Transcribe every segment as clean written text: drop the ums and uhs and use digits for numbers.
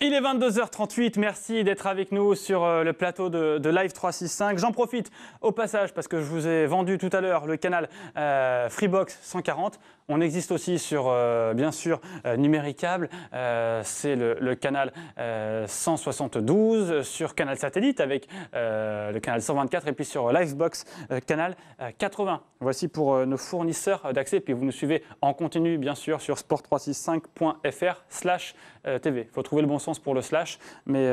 Il est 22h38, merci d'être avec nous sur le plateau de Live 365. J'en profite au passage parce que je vous ai vendu tout à l'heure le canal Freebox 140. On existe aussi sur, bien sûr, Numéricable. C'est le canal 172 sur canal satellite avec le canal 124 et puis sur Livebox canal 80. Voici pour nos fournisseurs d'accès. Puis vous nous suivez en continu, bien sûr, sur sport365.fr/TV. Il faut trouver le bon sens pour le slash, mais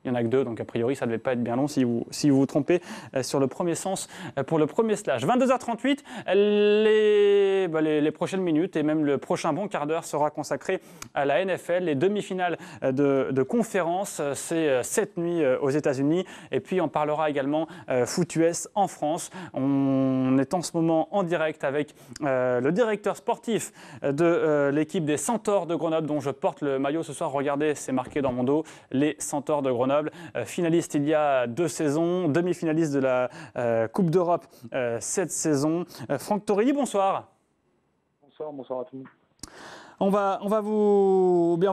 il n'y en a que deux, donc a priori ça ne devait pas être bien long si vous vous trompez sur le premier sens pour le premier slash. 22h38, les prochaines minutes et même le prochain bon quart d'heure sera consacré à la NFL, les demi-finales de conférence, c'est cette nuit aux États-Unis, et puis on parlera également foot US en France. On est en ce moment en direct avec le directeur sportif de l'équipe des Centaures de Grenoble, dont je porte le maillot ce soir. Regardez, c'est marqué dans mon dos, les Centaures de Grenoble. Finaliste il y a 2 saisons, demi-finaliste de la Coupe d'Europe cette saison. Franck Torelli, bonsoir. Bonsoir à tous. On va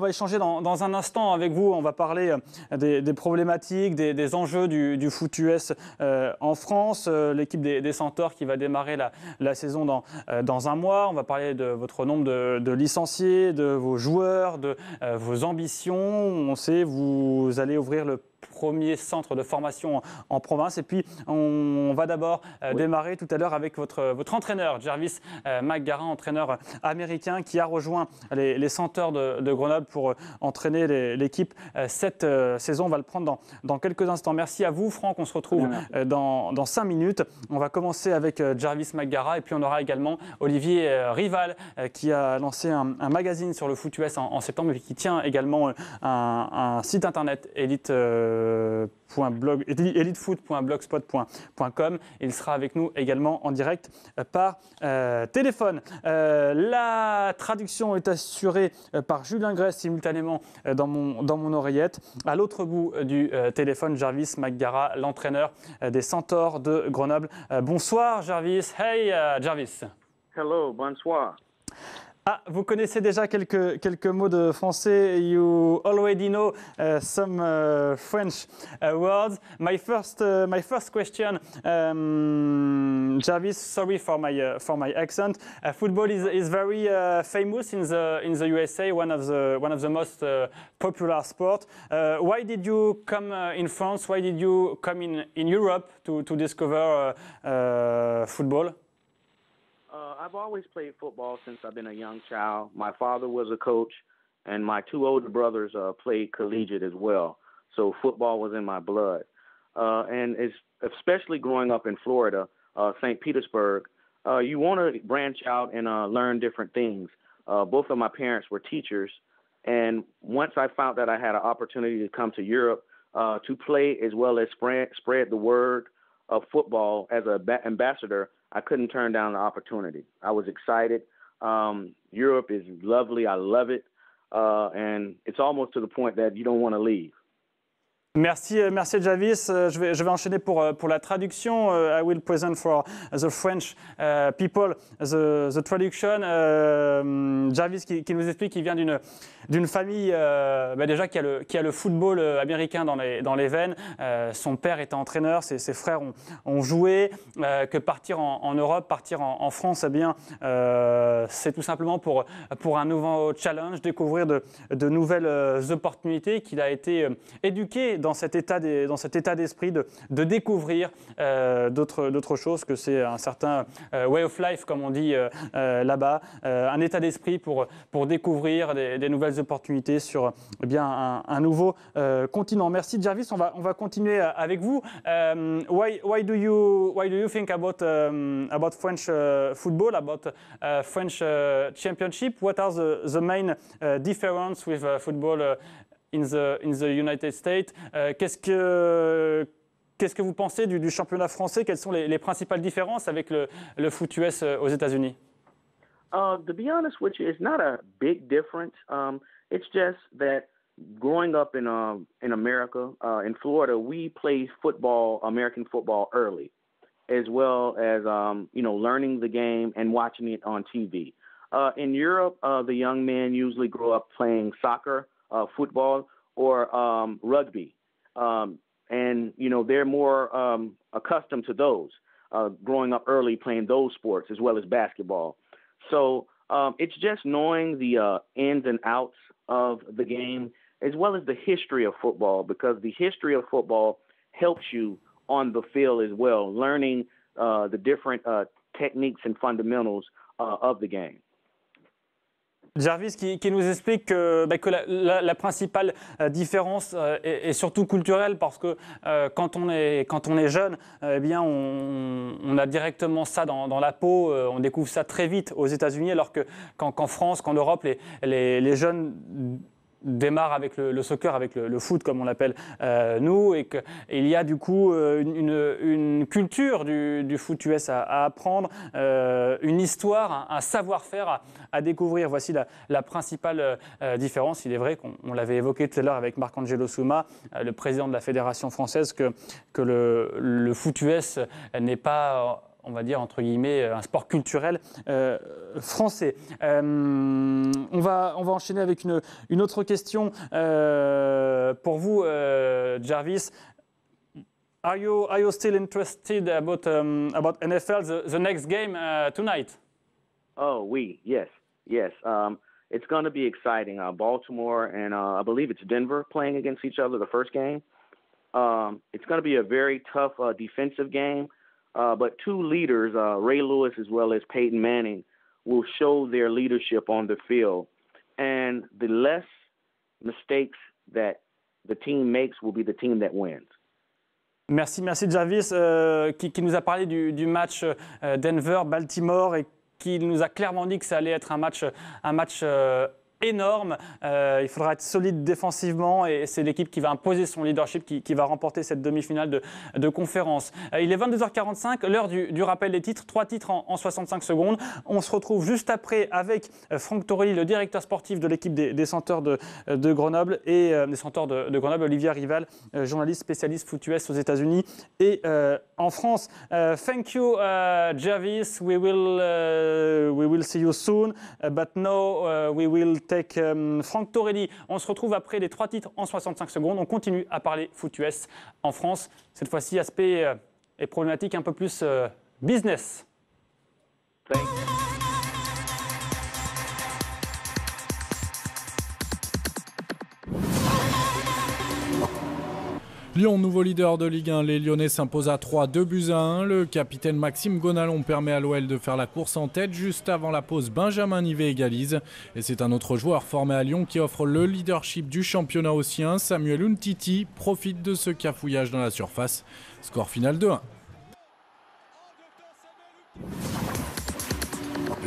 échanger dans un instant avec vous. On va parler des problématiques, des enjeux du foot US en France. L'équipe des Centaures qui va démarrer la saison dans un mois. On va parler de votre nombre de licenciés, de vos joueurs, de vos ambitions. On sait, vous allez ouvrir le premier centre de formation en province. Et puis, on va d'abord démarrer tout à l'heure avec votre entraîneur, Jarvis McGarrah, entraîneur américain qui a rejoint les Centaures de Grenoble pour entraîner l'équipe cette saison. On va le prendre dans quelques instants. Merci à vous, Franck. On se retrouve dans 5 minutes. On va commencer avec Jarvis McGarrah et puis on aura également Olivier Rival qui a lancé un magazine sur le foot US en septembre et qui tient également un site internet elitefoot.blogspot.com. Il sera avec nous également en direct par téléphone. La traduction est assurée par Julien Grèce simultanément dans mon oreillette. À l'autre bout du téléphone, Jarvis McGarrah, l'entraîneur des Centaures de Grenoble. Bonsoir Jarvis. Hey Jarvis. Hello, bonsoir. Ah, vous connaissez déjà quelques mots de français. You already know some French words. My first question, Jarvis. Sorry for my accent. Football is very famous in the USA. One of the most popular sport. Why did you come in France? Why did you come in Europe to discover football? I've always played football since I've been a young child. My father was a coach, and my 2 older brothers played collegiate as well. So football was in my blood. And especially growing up in Florida, St. Petersburg, you want to branch out and learn different things. Both of my parents were teachers, and once I found that I had an opportunity to come to Europe to play as well as spread the word of football as an ambassador, I couldn't turn down the opportunity. I was excited. Europe is lovely. I love it. And it's almost to the point that you don't want to leave. Merci Jarvis. Je vais enchaîner pour la traduction. I will present for the French people the traduction. Jarvis qui nous explique qu'il vient d'une famille déjà qui a le football américain dans les veines. Son père était entraîneur, ses frères ont joué. Que partir en Europe, partir en France, eh bien c'est tout simplement pour un nouveau challenge, découvrir de nouvelles opportunités, qu'il a été éduqué dans cet état d'esprit de découvrir d'autres choses, que c'est un certain way of life, comme on dit là-bas, un état d'esprit pour découvrir des nouvelles opportunités sur un nouveau continent. Merci Jarvis, on va continuer avec vous. Why do you think about French football, about French championship? What are the main difference with football in the United States? Qu'est-ce que vous pensez du championnat français? Quelles sont les principales différences avec le foot US aux États-Unis? To be honest with you, it's not a big difference. It's just that growing up in America, in Florida, we play football, American football early, as well as learning the game and watching it on TV. In Europe, the young men usually grow up playing soccer, football or rugby. And, you know, they're more accustomed to those, growing up early playing those sports as well as basketball. So it's just knowing the ins and outs of the game as well as the history of football, because the history of football helps you on the field as well, learning the different techniques and fundamentals of the game. Jarvis qui nous explique que la principale différence est surtout culturelle, parce que quand on est jeune, eh bien on a directement ça dans la peau, on découvre ça très vite aux États-Unis, alors qu'en France, qu'en Europe, les jeunes démarre avec le soccer, avec le foot comme on l'appelle nous, et qu'il y a du coup une culture du foot US à apprendre, une histoire, un savoir-faire à découvrir. Voici la principale différence. Il est vrai qu'on l'avait évoqué tout à l'heure avec Marc-Angelo Souma, le président de la Fédération française, que le foot US n'est pas, on va dire entre guillemets, un sport culturel français. On va enchaîner avec une autre question pour vous, Jarvis. Are you still interested about NFL, the next game tonight? Oh, yes. It's going to be exciting. Baltimore and I believe it's Denver playing against each other the first game. It's going to be a very tough defensive game. But two leaders, Ray Lewis as well as Peyton Manning, will show their leadership on the field. And the less mistakes that the team makes will be the team that wins. Merci Jarvis, qui nous a parlé du match Denver-Baltimore, et qui nous a clairement dit que ça allait être un match énorme. Il faudra être solide défensivement, et c'est l'équipe qui va imposer son leadership qui va remporter cette demi-finale de conférence. Il est 22h45, l'heure du rappel des titres. 3 titres en 65 secondes. On se retrouve juste après avec Franck Torelli, le directeur sportif de l'équipe des Centaures de Grenoble, et des Centaures de Grenoble, Olivier Rival, journaliste spécialiste foot US aux États-Unis et en France. Thank you, Jarvis. We will see you soon, but now we will take Franck Torelli. On se retrouve après les 3 titres en 65 secondes. On continue à parler foot US en France. Cette fois-ci, aspect et problématique un peu plus business. Lyon, nouveau leader de Ligue 1, les Lyonnais s'imposent à 3, 2-1. Le capitaine Maxime Gonalon permet à l'OL de faire la course en tête. Juste avant la pause, Benjamin Nivet égalise. Et c'est un autre joueur formé à Lyon qui offre le leadership du championnat aux siens. Samuel Umtiti profite de ce cafouillage dans la surface. Score final 2-1.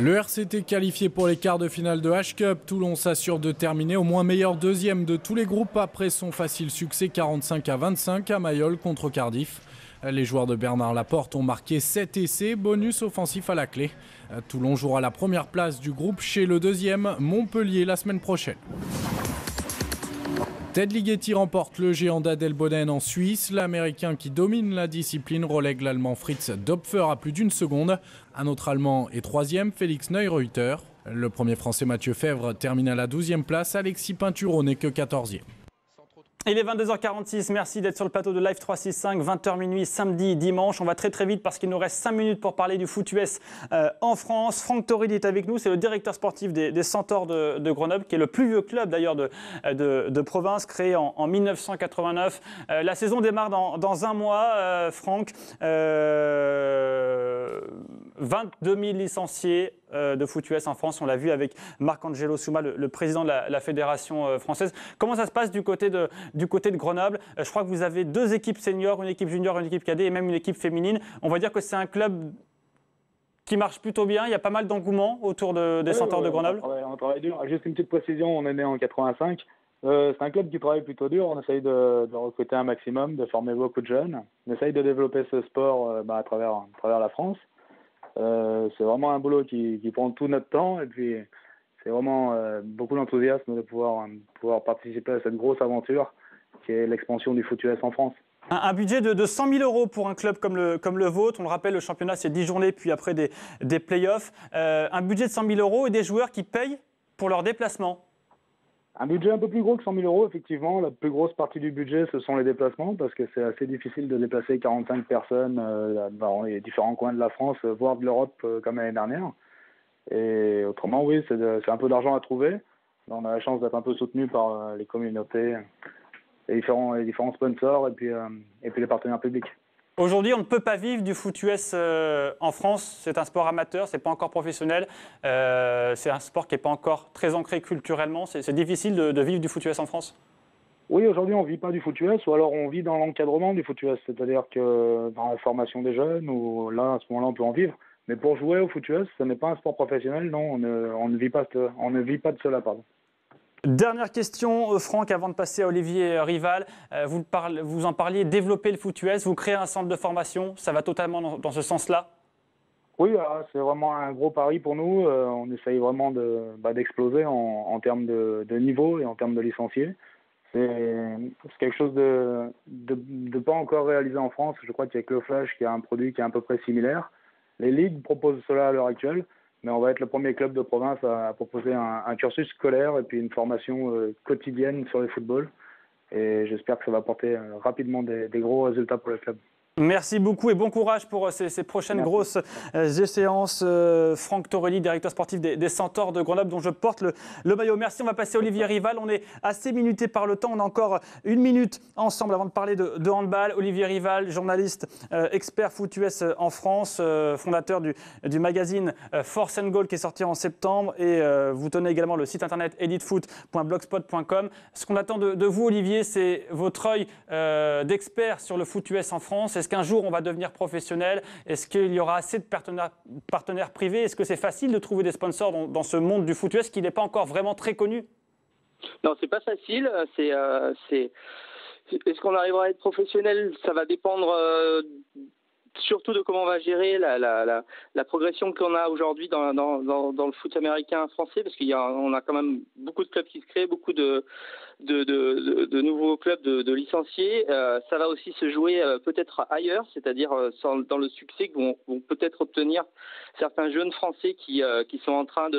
Le RCT qualifié pour les quarts de finale de H-Cup. Toulon s'assure de terminer au moins meilleur deuxième de tous les groupes après son facile succès 45-25 à Mayol contre Cardiff. Les joueurs de Bernard Laporte ont marqué 7 essais, bonus offensif à la clé. Toulon jouera la première place du groupe chez le deuxième, Montpellier, la semaine prochaine. Ted Ligeti remporte le géant d'Adelboden en Suisse. L'Américain qui domine la discipline relègue l'Allemand Fritz Dopfer à plus d'une seconde. Un autre Allemand est 3e, Félix Neureuter. Le premier Français Mathieu Fèvre termine à la 12e place. Alexis Pinturo n'est que 14e. Il est 22h46, merci d'être sur le plateau de Live 365, 20h minuit, samedi, dimanche. On va très vite parce qu'il nous reste 5 minutes pour parler du foot US en France. Franck Torelli est avec nous, c'est le directeur sportif des Centaures de Grenoble, qui est le plus vieux club d'ailleurs de province, créé en 1989. La saison démarre dans un mois, Franck. 22 000 licenciés de foot US en France, on l'a vu avec Marc-Angelo Souma, le président de la fédération française. Comment ça se passe du côté de Grenoble? Je crois que vous avez 2 équipes seniors, une équipe junior, une équipe cadet et même une équipe féminine. On va dire que c'est un club qui marche plutôt bien. Il y a pas mal d'engouement autour des Centaures de Grenoble. On travaille dur. Juste une petite précision, on est né en 85. C'est un club qui travaille plutôt dur. On essaye de recruter un maximum, de former beaucoup de jeunes. On essaye de développer ce sport à travers la France. C'est vraiment un boulot qui prend tout notre temps, et puis c'est vraiment beaucoup d'enthousiasme de pouvoir participer à cette grosse aventure qui est l'expansion du foot US en France. Un budget de 100 000 € pour un club comme le vôtre. On le rappelle, le championnat c'est 10 journées, puis après des play-offs. Un budget de 100 000 € et des joueurs qui payent pour leur déplacement. Un budget un peu plus gros que 100 000 euros, effectivement. La plus grosse partie du budget, ce sont les déplacements, parce que c'est assez difficile de déplacer 45 personnes dans les différents coins de la France, voire de l'Europe, comme l'année dernière. Et autrement, oui, c'est un peu d'argent à trouver. On a la chance d'être un peu soutenu par les communautés, les différents sponsors et puis les partenaires publics. Aujourd'hui, on ne peut pas vivre du foot US en France. C'est un sport amateur, c'est pas encore professionnel. C'est un sport qui n'est pas encore très ancré culturellement. C'est difficile de vivre du foot US en France. Oui, aujourd'hui, on ne vit pas du foot US, ou alors on vit dans l'encadrement du foot US, c'est-à-dire que dans la formation des jeunes, ou là, à ce moment-là, on peut en vivre. Mais pour jouer au foot US, ce n'est pas un sport professionnel, non, on ne vit pas de cela, pardon. Dernière question, Franck, avant de passer à Olivier Rival. Vous en parliez, développer le foot US, vous créez un centre de formation, ça va totalement dans ce sens-là? Oui, c'est vraiment un gros pari pour nous. On essaye vraiment d'exploser en termes de niveau et en termes de licenciés. C'est quelque chose de pas encore réalisé en France. Je crois qu'il y a que le Flash qui a un produit qui est à peu près similaire. Les ligues proposent cela à l'heure actuelle, mais on va être le premier club de province à proposer un cursus scolaire et puis une formation quotidienne sur le football. Et j'espère que ça va apporter rapidement des gros résultats pour le club. Merci beaucoup et bon courage pour ces prochaines grosses échéances. Franck Torelli, directeur sportif des Centaures de Grenoble, dont je porte le maillot. Merci, on va passer à Olivier Rival. On est assez minuté par le temps. On a encore 1 minute ensemble avant de parler de handball. Olivier Rival, journaliste, expert foot US en France, fondateur du magazine Force and Goal qui est sorti en septembre. Et vous tenez également le site internet elitefoot.blogspot.com. Ce qu'on attend de vous, Olivier, c'est votre œil d'expert sur le foot US en France. Est-ce qu'un jour on va devenir professionnel? Est-ce qu'il y aura assez de partenaires privés? Est-ce que c'est facile de trouver des sponsors dans ce monde du foot US qui n'est pas encore vraiment très connu? Non, c'est pas facile. Est-ce qu'on arrivera à être professionnel? Ça va dépendre surtout de comment on va gérer la progression qu'on a aujourd'hui dans le foot américain français, parce qu'on a quand même beaucoup de clubs qui se créent, beaucoup de nouveaux clubs de licenciés. Ça va aussi se jouer peut-être ailleurs, c'est-à-dire dans le succès que vont peut-être obtenir certains jeunes Français qui sont en train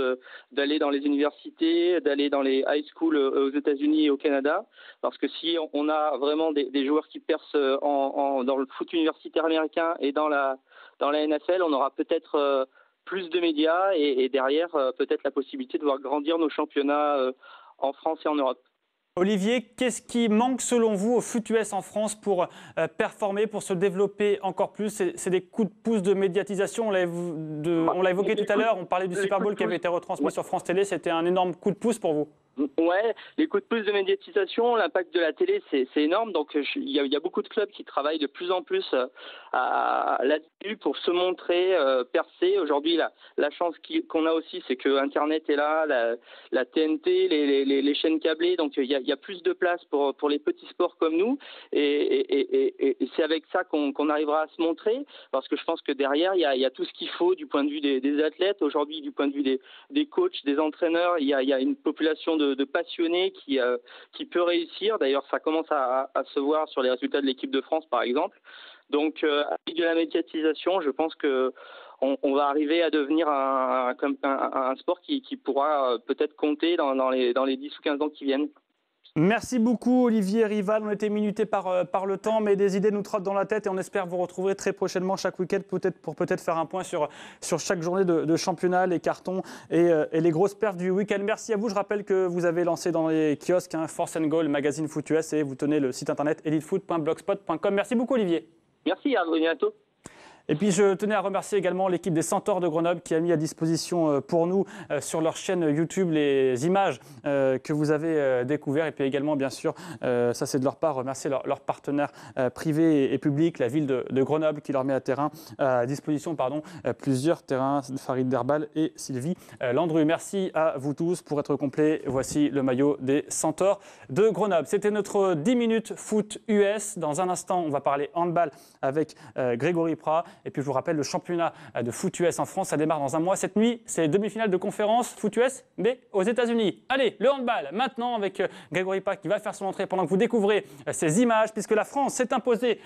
d'aller dans les universités, d'aller dans les high schools aux États-Unis et au Canada. Parce que si on a vraiment des joueurs qui percent dans le foot universitaire américain et dans la NFL, on aura peut-être plus de médias et derrière peut-être la possibilité de voir grandir nos championnats en France et en Europe. Olivier, qu'est-ce qui manque selon vous au foot US en France pour performer, pour se développer encore plus? C'est des coups de pouce de médiatisation, on l'a évoqué tout à l'heure, on parlait du Super Bowl qui avait été retransmis sur France Télé, c'était un énorme coup de pouce pour vous? Ouais, les coups de pouce de médiatisation, l'impact de la télé, c'est énorme. Donc, il y a beaucoup de clubs qui travaillent de plus en plus là-dessus pour se montrer, percer. Aujourd'hui, la chance qu'on a aussi, c'est que Internet est là, la TNT, les chaînes câblées. Donc, il y a plus de place pour les petits sports comme nous. Et c'est avec ça qu'on arrivera à se montrer. Parce que je pense que derrière, il y a tout ce qu'il faut du point de vue des athlètes. Aujourd'hui, du point de vue des coachs, des entraîneurs, il y a une population de passionnés qui peut réussir. D'ailleurs, ça commence à se voir sur les résultats de l'équipe de France, par exemple. Donc, avec de la médiatisation, je pense qu'on va arriver à devenir un sport qui pourra peut-être compter dans les 10 ou 15 ans qui viennent. Merci beaucoup Olivier Rival, on était minuté par le temps, mais des idées nous trottent dans la tête et on espère vous retrouver très prochainement chaque week-end pour faire un point sur chaque journée de championnat, les cartons et les grosses perfs du week-end. Merci à vous, je rappelle que vous avez lancé dans les kiosques Force and Goal, magazine foot US et vous tenez le site internet elitefoot.blogspot.com. Merci beaucoup Olivier. Merci, à bientôt. Et puis je tenais à remercier également l'équipe des Centaures de Grenoble qui a mis à disposition pour nous sur leur chaîne YouTube les images que vous avez découvertes. Et puis également bien sûr, ça c'est de leur part, remercier leurs partenaires privés et publics, la ville de Grenoble qui leur met à disposition plusieurs terrains, Farid Derbal et Sylvie Landru. Merci à vous tous. Pour être complet, voici le maillot des Centaures de Grenoble. C'était notre 10 minutes foot US. Dans un instant, on va parler handball avec Grégory Prat. Et puis je vous rappelle, le championnat de foot US en France, ça démarre dans un mois. Cette nuit, c'est les demi-finales de conférence foot US, mais aux États-Unis. Allez, le handball, maintenant avec Grégory Prat qui va faire son entrée pendant que vous découvrez ces images, puisque la France s'est imposée